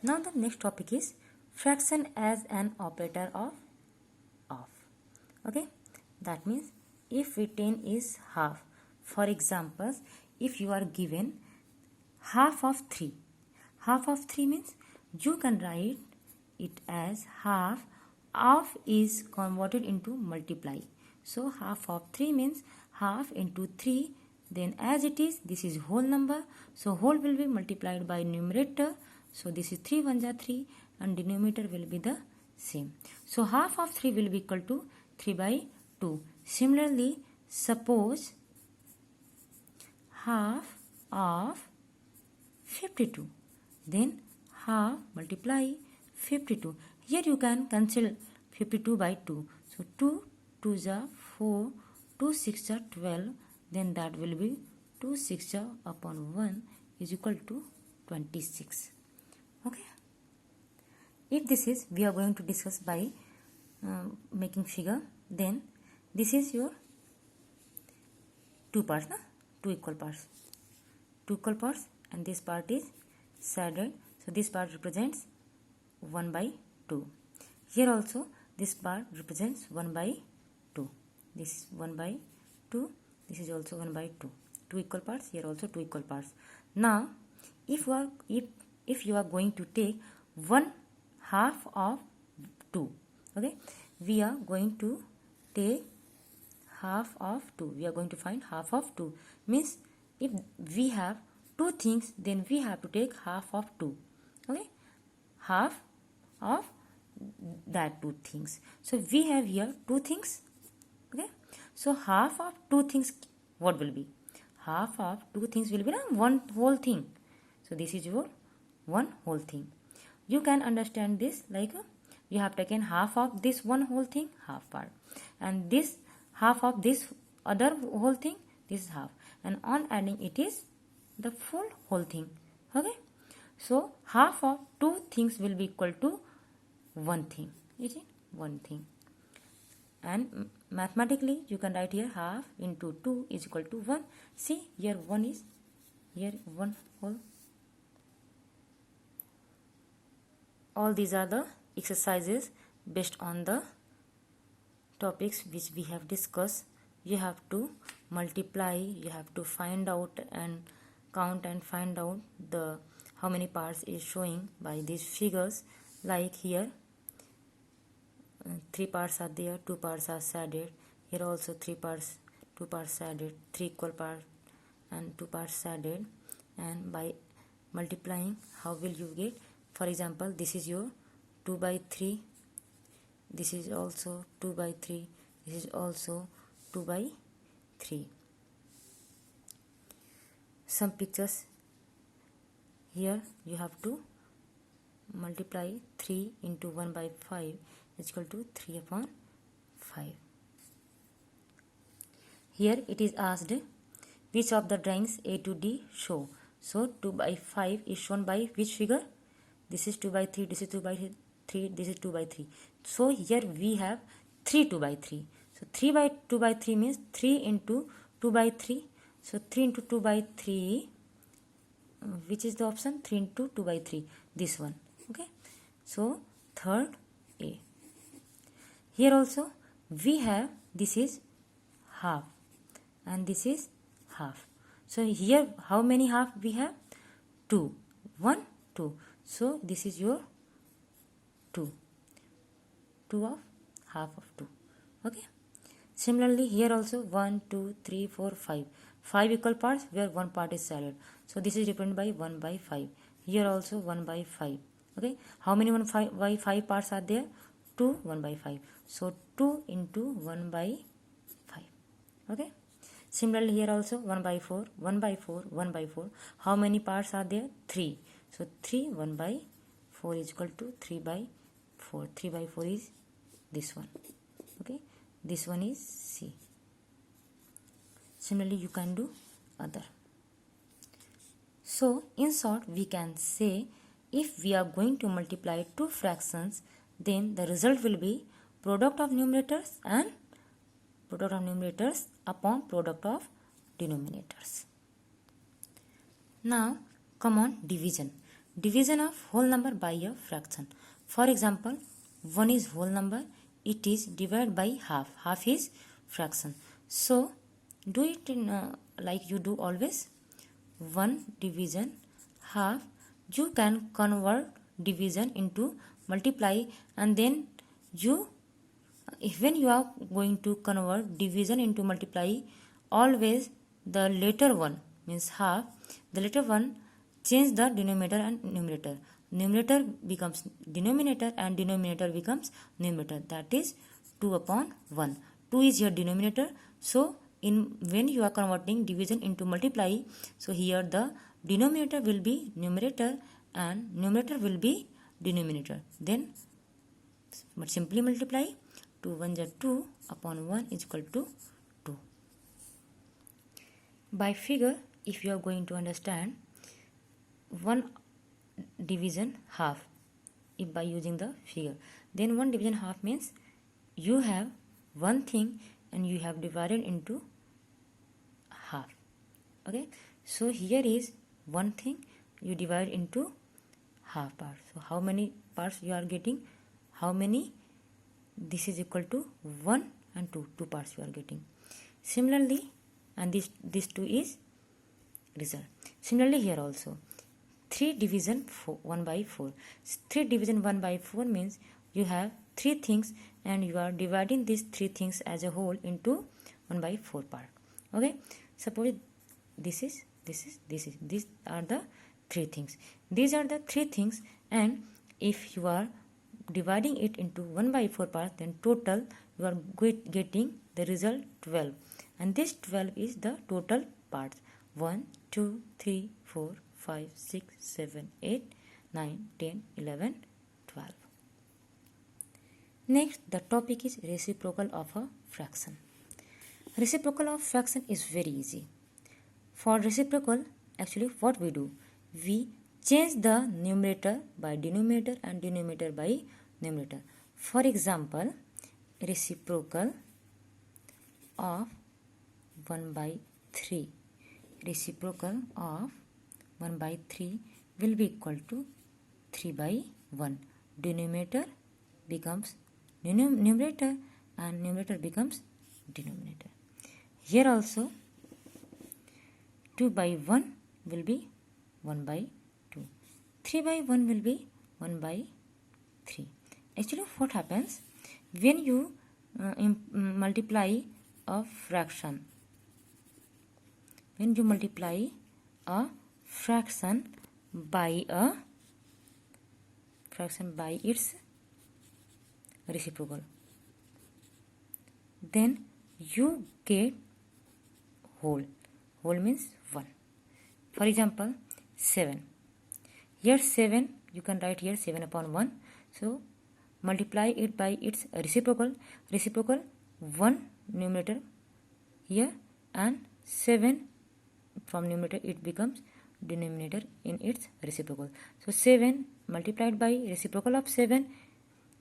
Now the next topic is fraction as an operator of. Okay, that means if written is half. For example, if you are given half of 3, half of 3 means you can write it as half of is converted into multiply. So half of 3 means half into 3, then as it is, this is whole number, so whole will be multiplied by numerator, so this is 3 1 ja 3 and denominator will be the same. So half of 3 will be equal to 3 by 2. Similarly, suppose half of 52, then half multiply 52. Here you can cancel 52 by 2. So 2 2 ja 4, 2 6 ja 12, then that will be 2 6 ja upon 1 is equal to 26. Okay. If this is, we are going to discuss by making figure, then this is your two parts, two equal parts, and this part is shaded, so this part represents 1 by 2. Here also this part represents 1 by 2. This is 1 by 2, this is also 1 by 2. Two equal parts, here also two equal parts. Now if you are going to take 1 half of 2, okay, we are going to take half of 2. We are going to find half of 2. Means if we have two things, then we have to take half of 2. Okay, half of that two things. So we have here two things. Okay, so half of two things, what will be? Half of two things will be one whole thing. So this is your one whole thing. You can understand this like you have taken half of this one whole thing, half part, and this half of this other whole thing, this is half, and on adding it is the full whole thing. Okay, so half of two things will be equal to one thing. Is it one thing? And mathematically you can write here half into 2 is equal to 1. See, here 1 is here one whole. All these are the exercises based on the topics which we have discussed. You have to multiply, you have to find out and count and find out the how many parts is showing by these figures. Like here 3 parts are there, 2 parts are shaded. Here also 3 parts, 2 parts shaded, 3 equal parts and 2 parts shaded. And by multiplying, how will you get? For example, this is your 2 by 3, this is also 2 by 3, this is also 2 by 3. Some pictures here you have to multiply 3 into 1 by 5 is equal to 3 upon 5. Here it is asked which of the drawings A to D show. So 2 by 5 is shown by which figure? This is 2 by 3, this is 2 by 3, this is 2 by 3. So here we have 3 2 by 3. So 3 by 2 by 3 means 3 into 2 by 3. So 3 into 2 by 3, which is the option? 3 into 2 by 3, this one. Okay, so third A. Here also we have, this is half and this is half. So here how many half we have? 2, 1, 2. So this is your 2 of half of 2. Okay, similarly here also 1 2 3 4 5 equal parts where one part is shaded. So this is represented by 1 by 5. Here also 1 by 5. Okay, how many 1 by 5 parts are there? 2 1 by 5. So 2 into 1 by 5. Okay, similarly here also 1 by 4, 1 by 4, 1 by 4. How many parts are there? 3. So 3 1 by 4 is equal to 3 by 4. 3 by 4 is this one. Okay, this one is C. Similarly you can do other. So in short we can say if we are going to multiply two fractions, then the result will be product of numerators and product of numerators upon product of denominators. Now come on division. division of whole number by a fraction. For example, 1 is whole number, it is divided by half. Half is fraction. So do it in like you do always. 1 division half. You can convert division into multiply, and then when you are going to convert division into multiply, always the later one means half, the later one change the denominator and numerator. Numerator becomes denominator and denominator becomes numerator. That is 2 upon 1. 2 is your denominator. So when you are converting division into multiply, so here the denominator will be numerator and numerator will be denominator. Then simply multiply. 2 1 is 2 upon 1 is equal to 2. By figure, if you are going to understand 1 division half, if by using the figure, then 1 division half means you have one thing and you have divided into half. Okay, so here is one thing you divide into half parts. So how many parts you are getting? How many? This is equal to 1 and 2 parts you are getting. Similarly, and this 2 is result. Similarly here also 3 division 1 by 4. 3 division 1 by 4 means you have 3 things and you are dividing these 3 things as a whole into 1 by 4 part. Okay, suppose these are the 3 things. These are the 3 things, and if you are dividing it into 1 by 4 parts, then total you are getting the result 12, and this 12 is the total parts. 1 2 3 4 5 6 7 8 9 10 11 12. Next, the topic is reciprocal of a fraction. Reciprocal of fraction is very easy. For reciprocal, actually what we do, we change the numerator by denominator and denominator by numerator. For example, reciprocal of 1 by 3. Reciprocal of 1 by 3 will be equal to 3 by 1. Denominator becomes numerator and numerator becomes denominator. Here also 2 by 1 will be 1 by 2. 3 by 1 will be 1 by 3. Actually what happens when you multiply a fraction? When you multiply a fraction by its reciprocal, then you get whole. Whole means 1. For example, 7. Here 7, you can write here 7 upon 1. So multiply it by its reciprocal. Reciprocal 1 numerator here, and 7 from numerator it becomes denominator in its reciprocal. So 7 multiplied by reciprocal of 7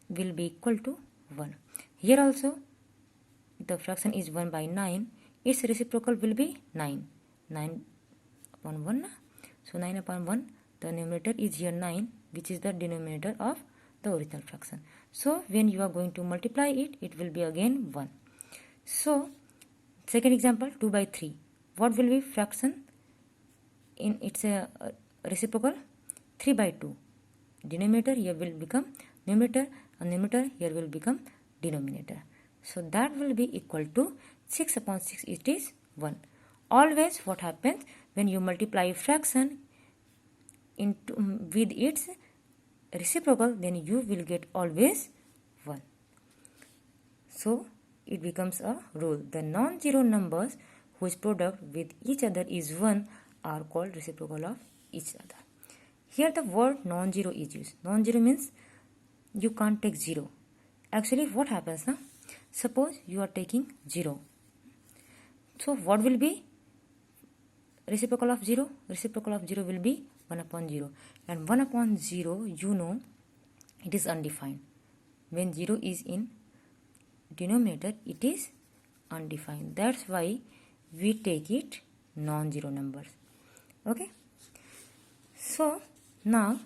will be equal to 1. Here also the fraction is 1 by 9. Its reciprocal will be 9. 9 upon 1. So 9 upon 1, the numerator is here 9, which is the denominator of the original fraction. So when you are going to multiply it, it will be again 1. So second example, 2 by 3. What will be fraction in its reciprocal? 3 by 2. Denominator here will become numerator and numerator here will become denominator. So that will be equal to 6 upon 6, it is 1. Always what happens when you multiply fraction into with its reciprocal, then you will get always 1. So it becomes a rule. The non-zero numbers whose product with each other is 1 are called reciprocal of each other. Here the word non-zero is used. Non-zero means you can't take 0. Actually what happens now? Suppose you are taking 0. So what will be reciprocal of 0? Reciprocal of 0 will be 1 upon 0. And 1 upon 0, you know, it is undefined. When 0 is in denominator, it is undefined. That's why we take it non-zero numbers. Okay. So now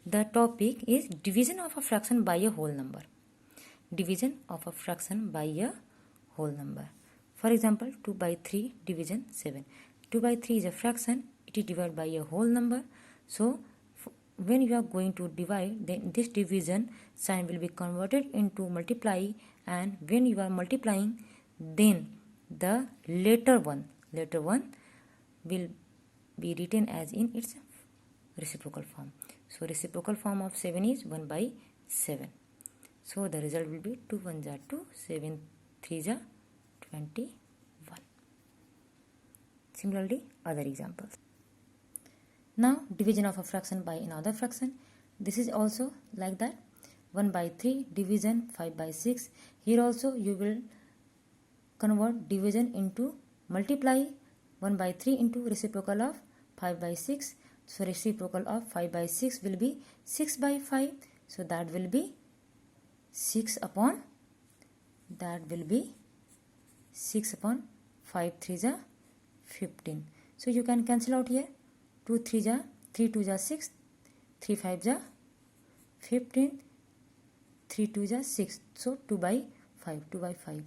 the topic is division of a fraction by a whole number. Division of a fraction by a whole number. For example, 2 by 3 division 7. 2 by 3 is a fraction. It is divided by a whole number. So when you are going to divide, then this division sign will be converted into multiply, and when you are multiplying, then the later one will be written as in its reciprocal form. So reciprocal form of 7 is 1 by 7. So the result will be 2 1 are 2, 7 3 are 21. Similarly, other examples. Now division of a fraction by another fraction. This is also like that. 1 by 3 division 5 by 6. Here also you will convert division into multiply. 1 by 3 into reciprocal of 5 by 6. So reciprocal of 5 by 6 will be 6 by 5. So that will be 6 upon 5 3 are 15. So you can cancel out here. 2 3 are 3 2 are 6, 3 5 are 15, 3 2 are 6. So 2 by 5.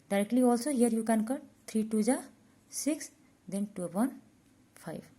Directly also here you can cut 3 2 are 6, then 2 upon 5.